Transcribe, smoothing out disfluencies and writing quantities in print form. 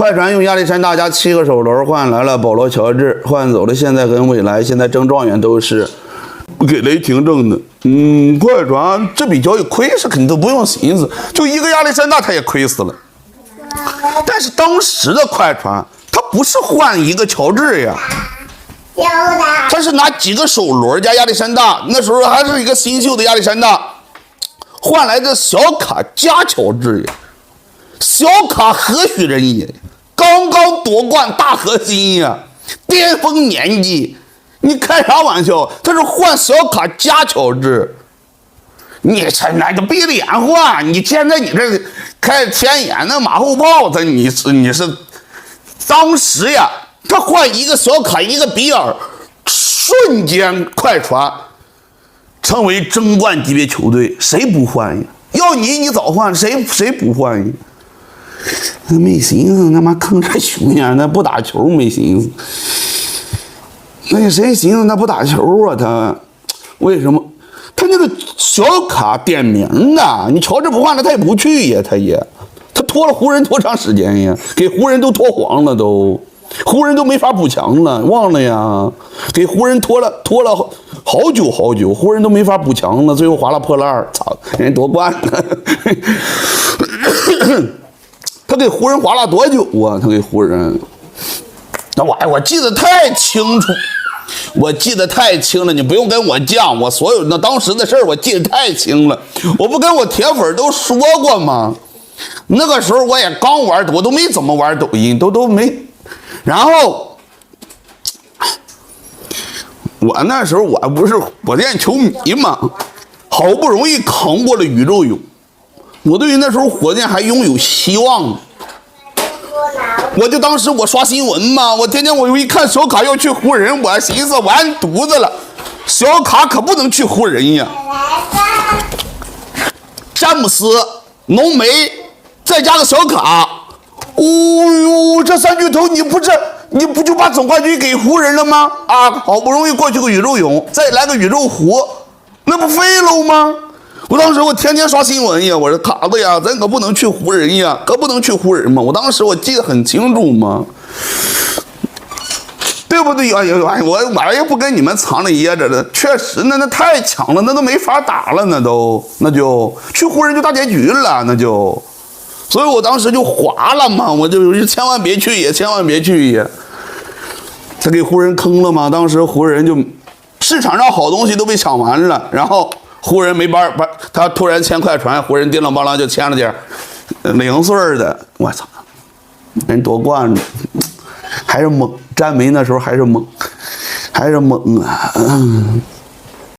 快船用亚历山大加7个首轮换来了保罗·乔治，换走了现在跟未来，现在争状元都是给雷霆挣的。快船这笔交易亏是肯定都不用寻思，就一个亚历山大他也亏死了。但是当时的快船，他不是换一个乔治呀，他是拿几个首轮加亚历山大，那时候还是一个新秀的亚历山大，换来的小卡加乔治呀。小卡何许人也？刚刚夺冠大核心呀，巅峰年纪，你开啥玩笑？他是换小卡加乔治，你这那个闭着眼换，你现在你这开前眼的马后炮，你是当时呀，他换一个小卡一个比尔，瞬间快船成为争冠级别球队，谁不换呀？要你早换，谁不换呀？没寻思，他妈坑这熊样，那不打球没寻思。那谁寻思他不打球啊？他为什么？他那个小卡点名的，你乔治不换了，他也不去呀，他拖了湖人多长时间呀？给湖人都拖黄了都，湖人都没法补强了，忘了呀？给湖人拖了好久，湖人都没法补强了，最后划拉破烂，操，人夺冠了。他给湖人划拉多久啊？他给湖人，那我记得太清楚，了。你不用跟我讲，我所有那当时的事儿我记得太清了。我不跟我铁粉都说过吗？那个时候我也刚玩，我都没怎么玩抖音，都没。然后我那时候我不是火箭球迷嘛，好不容易扛过了宇宙勇。我对于那时候火箭还拥有希望，我就当时我刷新闻嘛，我天天我一看小卡要去湖人，我寻思完犊子了，小卡可不能去湖人呀。詹姆斯、浓眉再加个小卡，哦呦，这三巨头你不就把总冠军给湖人了吗？啊，好不容易过去个宇宙勇，再来个宇宙湖，那不废了吗？我当时我天天刷新闻呀，我说卡子呀，咱可不能去湖人呀，可不能去湖人嘛。我当时我记得很清楚嘛，对不对？哎呀，我也不跟你们藏着掖着的，确实那太强了，那都没法打了，那就去湖人就大结局了，那就，所以我当时就划了嘛，我就千万别去也，千万别去也。他给湖人坑了嘛，当时湖人就市场上好东西都被抢完了，然后。湖人没把他突然签快船，湖人叮啷邦啷就签了点0岁的，我操，人夺冠了，还是猛，詹梅那时候还是猛啊。